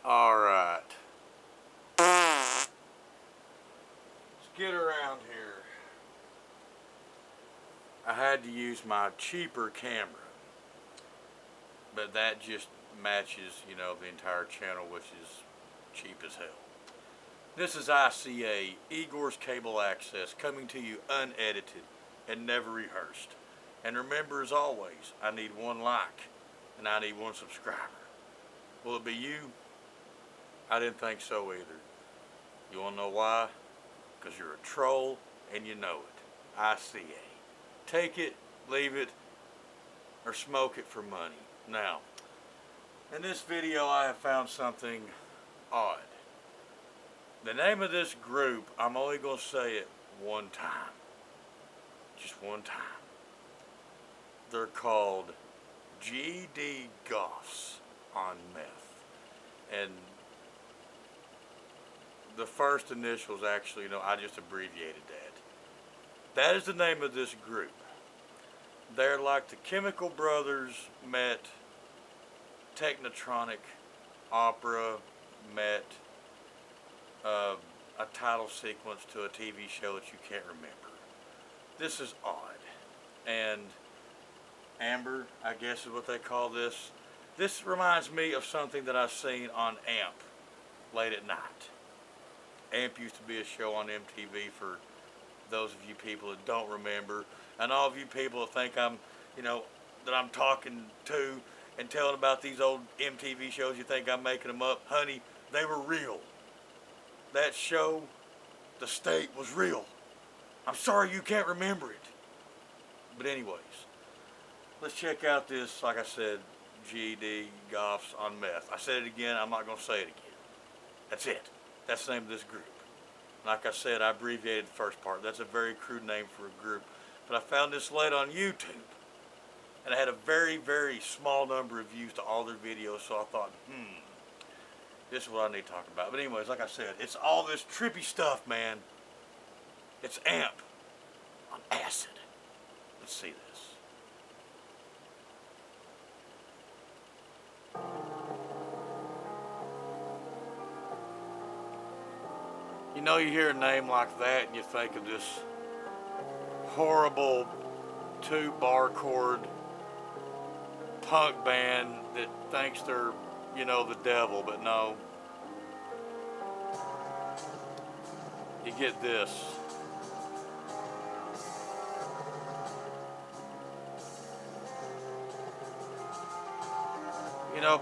Alright. Let's get around here. I had to use my cheaper camera. But that just matches, the entire channel, which is cheap as hell. This is ICA, Igor's Cable Access, coming to you unedited and never rehearsed. And remember, as always, I need one like and I need one subscriber. Will it be you? I didn't think so either. You wanna know why? Because you're a troll and you know it. ICA. Take it, leave it, or smoke it for money. Now, in this video I have found something odd. The name of this group, I'm only going to say it one time. Just one time. They're called GD Goths on Meth. And the first initials actually, I just abbreviated that. That is the name of this group. They're like the Chemical Brothers met Technotronic, Opera met a title sequence to a TV show that you can't remember. This is odd. And Amber, I guess is what they call this. This reminds me of something that I've seen on AMP late at night. AMP used to be a show on MTV for those of you people that don't remember, and all of you people that think I'm, that I'm talking to and telling about these old MTV shows, you think I'm making them up. Honey, they were real. That show, The State, was real. I'm sorry you can't remember it. But anyways, let's check out this, like I said, GD Goths on Meth. I said it again, I'm not going to say it again. That's it. That's the name of this group. Like I said, I abbreviated the first part. That's a very crude name for a group. But I found this late on YouTube. And I had a very, very small number of views to all their videos, so I thought, this is what I need to talk about. But anyways, like I said, it's all this trippy stuff, man. It's AMP on acid. Let's see this. You hear a name like that and you think of this horrible 2-bar chord punk band that thinks they're, the devil, but no. You get this.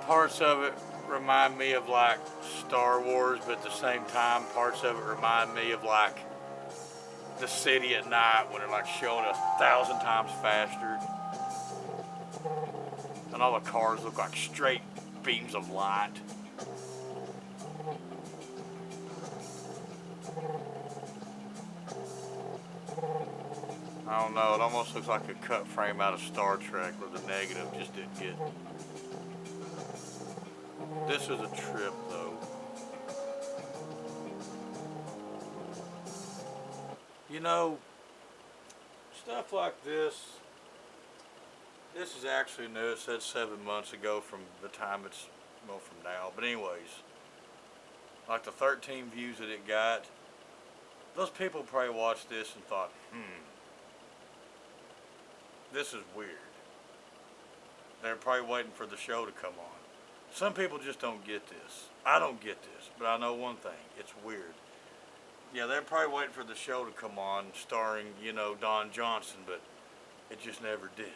Parts of it remind me of like Star Wars, but at the same time, parts of it remind me of like The City at night when they're like showing 1,000 times faster. And all the cars look like straight beams of light. I don't know, it almost looks like a cut frame out of Star Trek where the negative just didn't get. This is a trip though. Stuff like this. This is actually new. It said 7 months ago from the time it's, from now. But anyways, like the 13 views that it got, those people probably watched this and thought, this is weird. They're probably waiting for the show to come on. Some people just don't get this. I don't get this, but I know one thing. It's weird. Yeah, they're probably waiting for the show to come on starring, Don Johnson, but it just never did.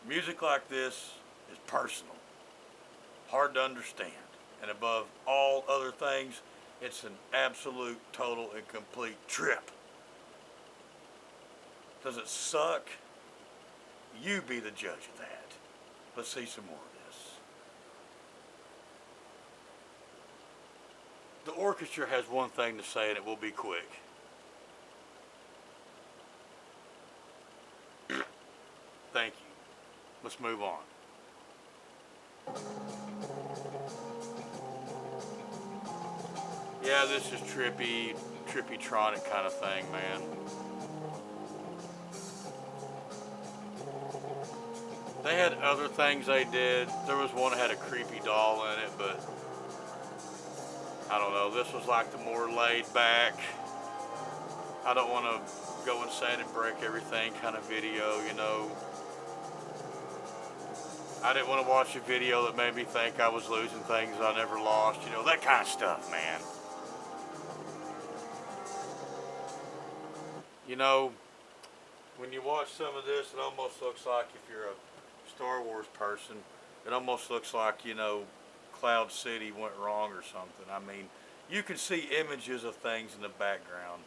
Music like this is personal, hard to understand, and above all other things, it's an absolute, total, and complete trip. Does it suck? You be the judge of that. Let's see some more of this. The orchestra has one thing to say, and it will be quick. Thank you. Let's move on. Yeah, this is trippy-tronic kind of thing, man. They had other things they did. There was one that had a creepy doll in it, but I don't know, this was like the more laid back, I don't want to go insane and break everything kind of video, you know. I didn't want to watch a video that made me think I was losing things I never lost, you know, that kind of stuff, man. You know, when you watch some of this, it almost looks like, if you're a Star Wars person, it almost looks like, you know, Cloud City went wrong or something. I mean, you can see images of things in the background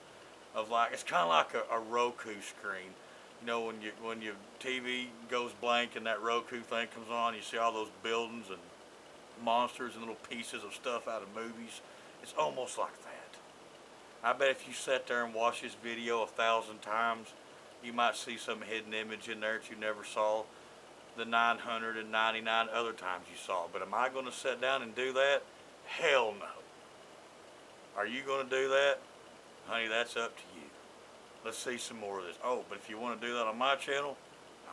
of, like, it's kind of like a Roku screen. You know, when your TV goes blank and that Roku thing comes on, you see all those buildings and monsters and little pieces of stuff out of movies. It's almost like that. I bet if you sat there and watched this video 1,000 times, you might see some hidden image in there that you never saw the 999 other times you saw it. But am I going to sit down and do that? Hell no. Are you going to do that? Honey, that's up to you. Let's see some more of this. Oh, but if you want to do that on my channel,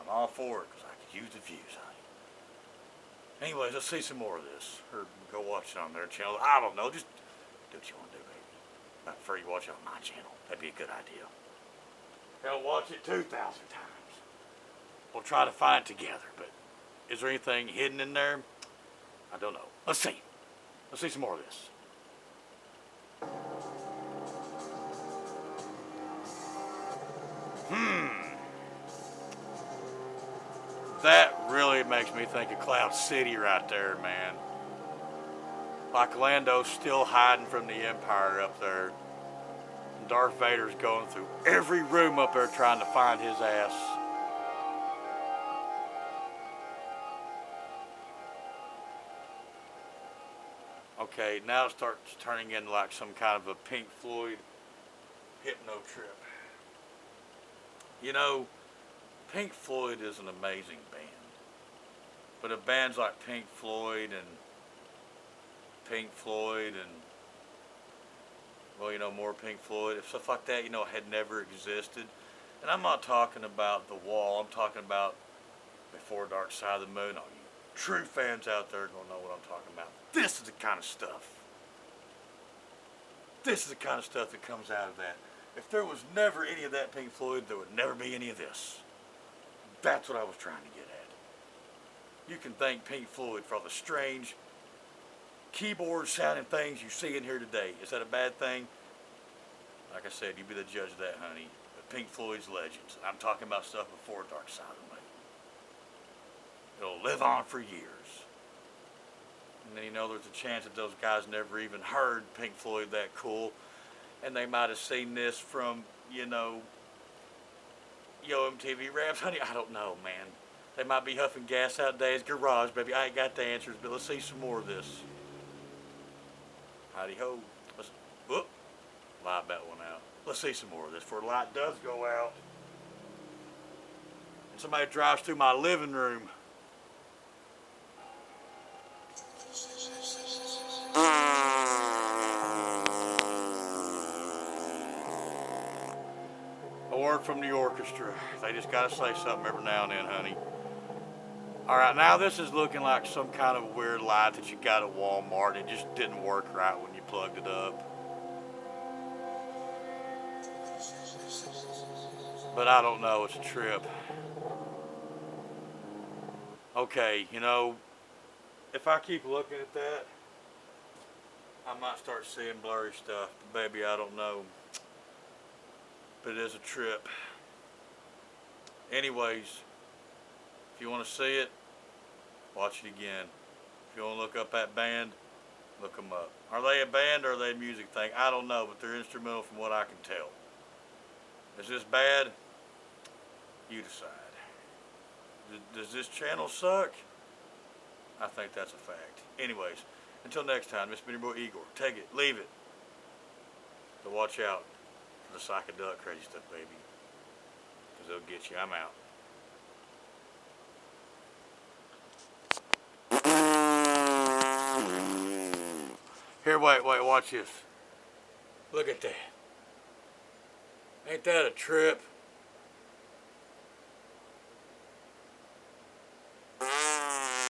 I'm all for it, because I could use the views, honey. Anyways, let's see some more of this. Or go watch it on their channel. I don't know. Just do what you want to do, baby. I prefer you watch it on my channel. That'd be a good idea. Hell, watch it 2,000 times. We'll try to find it together, but is there anything hidden in there? I don't know. Let's see. Let's see some more of this. That really makes me think of Cloud City right there, man. Like Lando's still hiding from the Empire up there. And Darth Vader's going through every room up there trying to find his ass. Okay, now it starts turning into like some kind of a Pink Floyd hypno trip. You know, Pink Floyd is an amazing band. But if bands like Pink Floyd and well, you know, more Pink Floyd, if stuff like that, you know, had never existed. And I'm not talking about The Wall, I'm talking about Before Dark Side of the Moon. All you true fans out there are going to know what I'm talking about. This is the kind of stuff. This is the kind of stuff that comes out of that. If there was never any of that Pink Floyd, there would never be any of this. That's what I was trying to get at. You can thank Pink Floyd for all the strange keyboard sounding things you see in here today. Is that a bad thing? Like I said, you be the judge of that, honey. But Pink Floyd's legends. I'm talking about stuff before Dark Side of the Moon. It'll live on for years. And then, you know, there's a chance that those guys never even heard Pink Floyd that cool. And they might have seen this from, you know, Yo MTV Raps. Honey, I don't know, man. They might be huffing gas out Dave's garage, baby. I ain't got the answers, but let's see some more of this. Howdy ho. Whoop. Light that one out. Let's see some more of this before the light does go out. And somebody drives through my living room. A word from the orchestra. They just gotta say something every now and then, honey. Alright, now this is looking like some kind of weird light that you got at Walmart. It just didn't work right when you plugged it up. But I don't know, it's a trip. Okay, you know, if I keep looking at that, I might start seeing blurry stuff. But baby, I don't know. But it is a trip. Anyways, if you want to see it, watch it again. If you want to look up that band, look them up. Are they a band or are they a music thing? I don't know, but they're instrumental from what I can tell. Is this bad? You decide. Does this channel suck? I think that's a fact. Anyways, until next time, this has been your boy Igor. Take it, leave it. But watch out for the psychedelic crazy stuff, baby. Because they'll get you. I'm out. Here, wait, watch this. Look at that. Ain't that a trip?